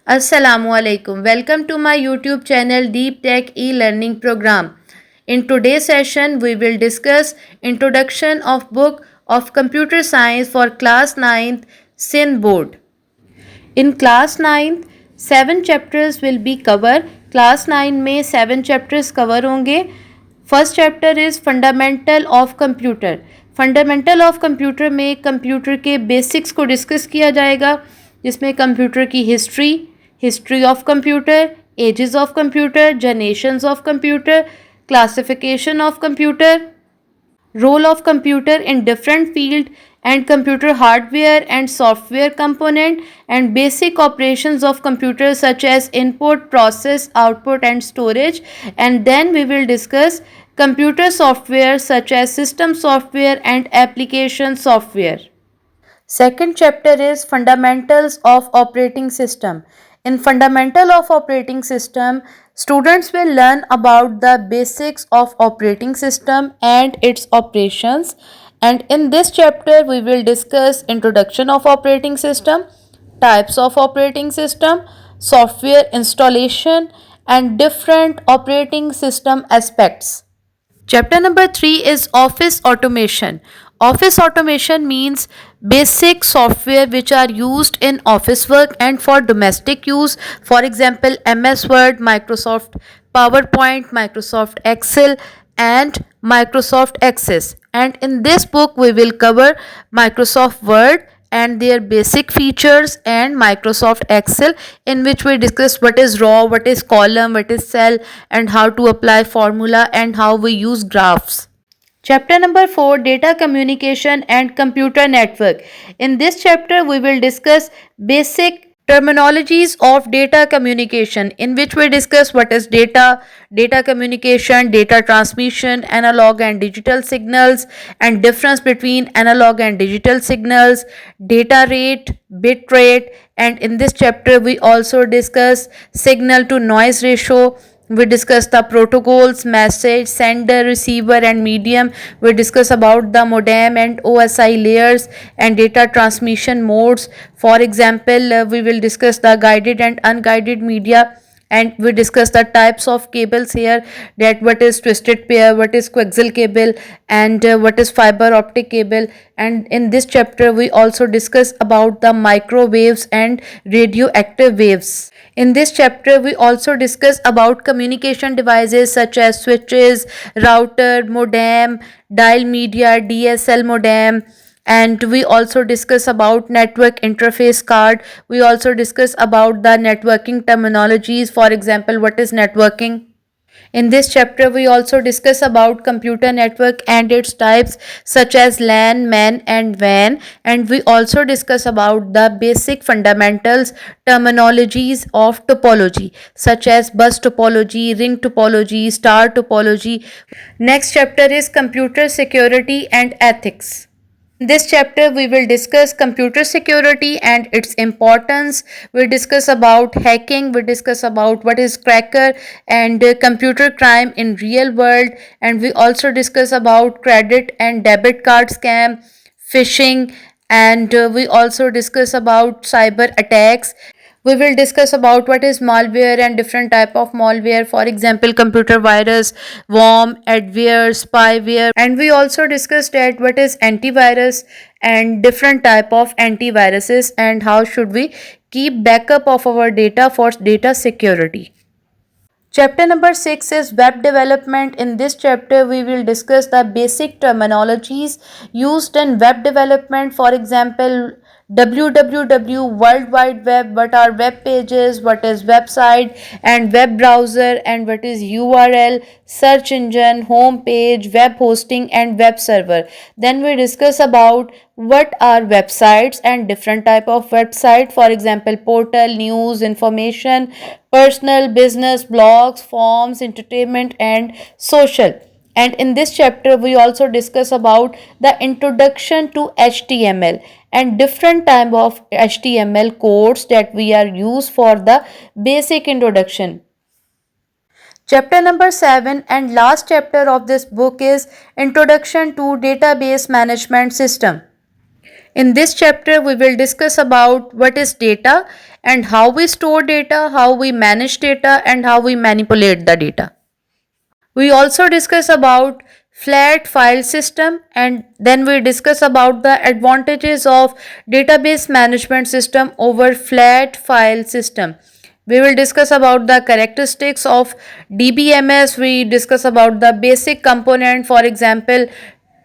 Assalamu alaikum. Welcome to my YouTube channel Deep Tech e-learning program. In today's session we will discuss introduction of book of computer science for class 9th Sin board. In class 9th 7 chapters will be covered. Class 9 में 7 chapters cover होंगे. First chapter is fundamental of computer. Fundamental of computer में computer के basics को discuss किया जाएगा, जिसमें computer की history, history of computer, ages of computer, generations of computer, classification of computer, role of computer in different field and computer hardware and software component and basic operations of computer such as input, process, output and storage. And then we will discuss computer software such as system software and application software. Second chapter is fundamentals of operating system. In fundamental of operating system, students will learn about the basics of operating system and its operations. And in this chapter, we will discuss introduction of operating system, types of operating system, software installation, and different operating system aspects. Chapter number 3 is office automation. Office automation means basic software which are used in office work and for domestic use. For example, MS Word, Microsoft PowerPoint, Microsoft Excel, and Microsoft Access. And in this book, we will cover Microsoft Word and their basic features and Microsoft Excel, in which we discuss what is row, what is column, what is cell, and how to apply formula and how we use graphs. Chapter number 4, data communication and computer network. In this chapter we will discuss basic terminologies of data communication, in which we discuss what is data, data communication, data transmission, analog and digital signals, and difference between analog and digital signals, data rate, bit rate. And in this chapter we also discuss signal to noise ratio. We discuss the protocols, message, sender, receiver and medium. We discuss about the modem and OSI layers and data transmission modes. For example, we will discuss the guided and unguided media, and we discuss the types of cables here, that what is twisted pair, what is coaxial cable, and what is fiber optic cable. And in this chapter we also discuss about the microwaves and radioactive waves. In this chapter we also discuss about communication devices such as switches, router, modem, dial media, DSL modem, and we also discuss about network interface card. We also discuss about the networking terminologies. For example, what is networking. In this chapter we also discuss about computer network and its types such as LAN, MAN and WAN, and we also discuss about the basic fundamentals terminologies of topology such as bus topology, ring topology, star topology. Next chapter is computer security and ethics. In this chapter, we will discuss computer security and its importance. We discuss about hacking. We discuss about what is cracker and computer crime in real world. And we also discuss about credit and debit card scam, phishing, and we also discuss about cyber attacks. We will discuss about what is malware and different type of malware. For example, computer virus, worm, adware, spyware. And we also discussed that what is antivirus and different type of antiviruses and how should we keep backup of our data for data security. Chapter number 6 is web development. In this chapter, we will discuss the basic terminologies used in web development. For example, www, World Wide Web, what are web pages, what is website and web browser, and what is URL, search engine, home page, web hosting and web server. Then we discuss about what are websites and different type of website. For example, portal, news, information, personal, business, blogs, forms, entertainment and social. And in this chapter we also discuss about the introduction to HTML and different type of HTML codes that we are used for the basic introduction. Chapter number 7 and last chapter of this book is Introduction to Database Management System. In this chapter, we will discuss about what is data and how we store data, how we manage data, and how we manipulate the data. We also discuss about flat file system, and then we discuss about the advantages of database management system over flat file system. We will discuss about the characteristics of DBMS. We discuss about the basic component, for example,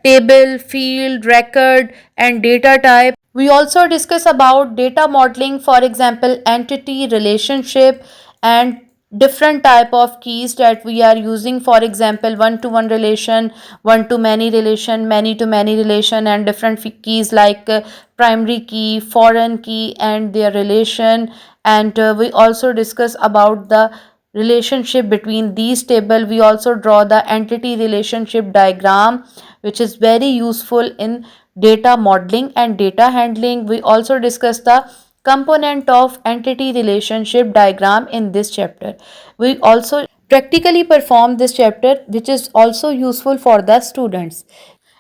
table, field, record, and data type. We also discuss about data modeling, for example, entity, relationship, and different type of keys that we are using, for example, one to one relation, one to many relation, many to many relation, and different keys like primary key, foreign key, and their relation. And we also discuss about the relationship between these table. We also draw the entity relationship diagram, which is very useful in data modeling and data handling. We also discuss the component of entity relationship diagram in this chapter. We also practically perform this chapter, which is also useful for the students.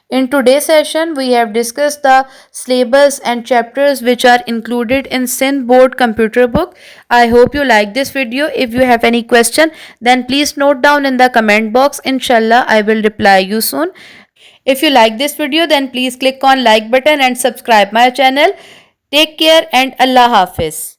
In today's session, we have discussed the syllabus and chapters which are included in Sindh Board Computer Book. I hope you like this video. If you have any question, then please note down in the comment box. Inshallah, I will reply you soon. If you like this video, then please click on like button and subscribe my channel. Take care and Allah Hafiz.